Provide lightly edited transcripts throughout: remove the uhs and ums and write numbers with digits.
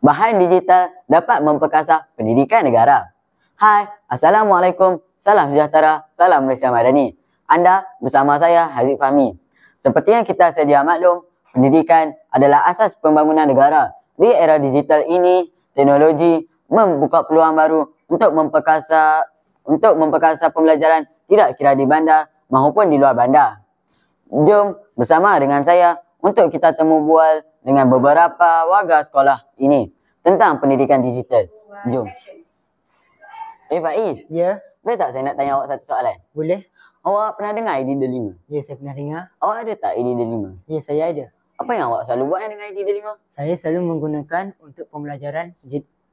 bahan digital dapat memperkasa pendidikan negara. Hai, Assalamualaikum, salam sejahtera, salam Malaysia Madani. Anda bersama saya, Haziq Fahmi. Seperti yang kita sedia maklum, pendidikan adalah asas pembangunan negara. Di era digital ini, teknologi membuka peluang baru untuk memperkasa pembelajaran tidak kira di bandar maupun di luar bandar. Jom bersama dengan saya untuk kita temu bual dengan beberapa warga sekolah ini tentang pendidikan digital. Jom. Faiz. Ya, Boleh tak saya nak tanya awak satu soalan? boleh. Awak pernah dengar ID Delima? Ya, saya pernah dengar. Awak ada tak ID Delima? Ya, saya ada. Apa yang awak selalu buat dengan ID Delima? Saya selalu menggunakan untuk pembelajaran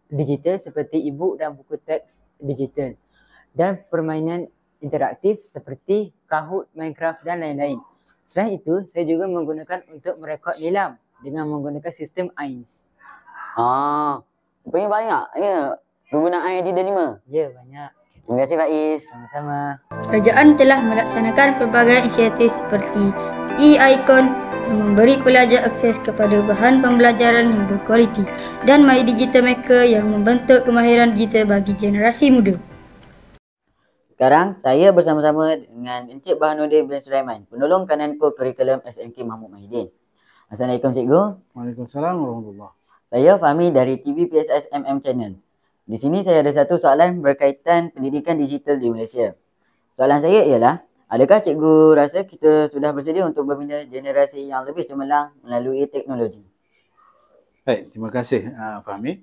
digital seperti e-book dan buku teks digital. Dan permainan interaktif seperti Kahoot, Minecraft dan lain-lain. Selain itu, saya juga menggunakan untuk merekod nilam dengan menggunakan sistem AINS. Rupanya banyak ya penggunaan ID Delima. Ya, banyak. Terima kasih Faiz. Sama-sama. Kerajaan telah melaksanakan pelbagai inisiatif seperti e-icon yang memberi pelajar akses kepada bahan pembelajaran yang berkualiti dan My Digital Maker yang membentuk kemahiran digital bagi generasi muda. Sekarang saya bersama-sama dengan Encik Bahanuddin bin Sulaiman, penolong Kananko Kurikulum SMK Mahmud Mahidin. Assalamualaikum Cikgu. Waalaikumsalam warahmatullahi. Saya Fahmi dari TV PSS MM Channel. Di sini saya ada satu soalan berkaitan pendidikan digital di Malaysia. Soalan saya ialah, adakah cikgu rasa kita sudah bersedia untuk membina generasi yang lebih cemerlang melalui teknologi? Baik, terima kasih Fahmi.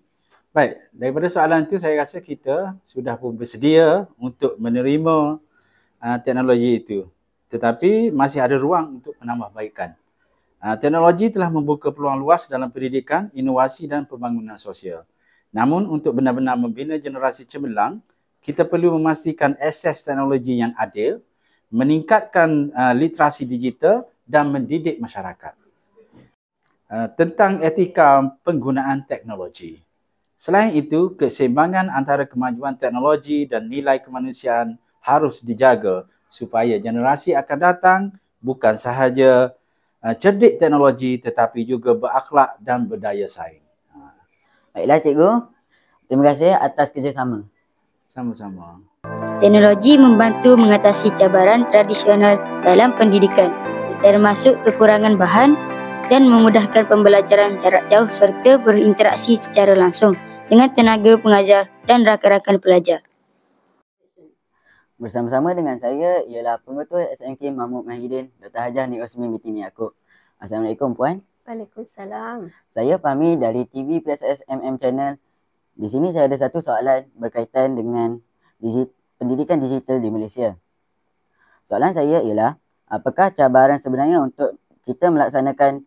Baik, daripada soalan itu saya rasa kita sudah pun bersedia untuk menerima teknologi itu. Tetapi masih ada ruang untuk penambahbaikan. Teknologi telah membuka peluang luas dalam pendidikan, inovasi dan pembangunan sosial. Namun untuk benar-benar membina generasi cemerlang, kita perlu memastikan akses teknologi yang adil, meningkatkan literasi digital dan mendidik masyarakat. Tentang etika penggunaan teknologi. Selain itu, keseimbangan antara kemajuan teknologi dan nilai kemanusiaan harus dijaga supaya generasi akan datang bukan sahaja cerdik teknologi tetapi juga berakhlak dan berdaya saing. Baiklah cikgu, terima kasih atas kerjasama. Sama-sama. Teknologi membantu mengatasi cabaran tradisional dalam pendidikan, termasuk kekurangan bahan dan memudahkan pembelajaran jarak jauh serta berinteraksi secara langsung dengan tenaga pengajar dan rakan-rakan pelajar. Bersama-sama dengan saya ialah pengetua SMK Mahmud Mahidin, Dr. Hajah Nik Osmin binti Yaakob. Assalamualaikum Puan. Waalaikumsalam. Saya Fahmi dari TV PSS MM Channel. Di sini saya ada satu soalan berkaitan dengan pendidikan digital di Malaysia. Soalan saya ialah, apakah cabaran sebenarnya untuk kita melaksanakan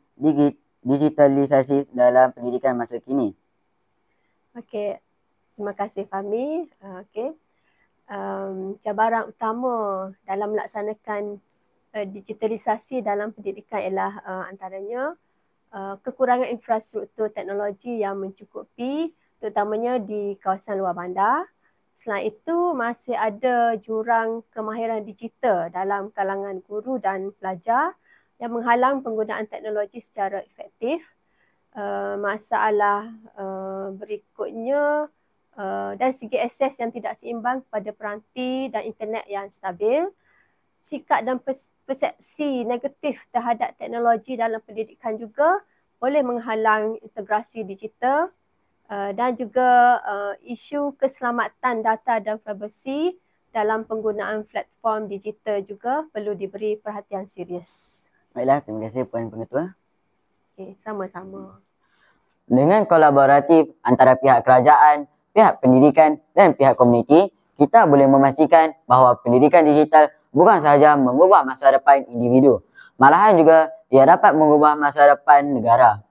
digitalisasi dalam pendidikan masa kini? Okey, terima kasih Fahmi. Cabaran utama dalam melaksanakan digitalisasi dalam pendidikan ialah antaranya kekurangan infrastruktur teknologi yang mencukupi, terutamanya di kawasan luar bandar. Selain itu, masih ada jurang kemahiran digital dalam kalangan guru dan pelajar yang menghalang penggunaan teknologi secara efektif. Masalah berikutnya, dari segi akses yang tidak seimbang kepada peranti dan internet yang stabil, sikap dan persepsi negatif terhadap teknologi dalam pendidikan juga boleh menghalang integrasi digital, dan juga isu keselamatan data dan privasi dalam penggunaan platform digital juga perlu diberi perhatian serius. Baiklah, terima kasih Puan Pengetua. Okay, sama-sama. Dengan kolaboratif antara pihak kerajaan, pihak pendidikan dan pihak komuniti, kita boleh memastikan bahawa pendidikan digital bukan sahaja mengubah masa depan individu, malahan juga ia dapat mengubah masa depan negara.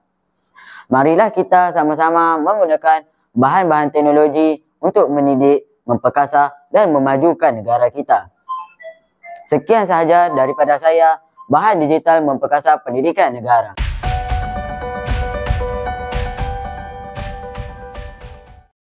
Marilah kita sama-sama menggunakan bahan-bahan teknologi untuk mendidik, memperkasa dan memajukan negara kita. Sekian sahaja daripada saya, bahan digital memperkasa pendidikan negara.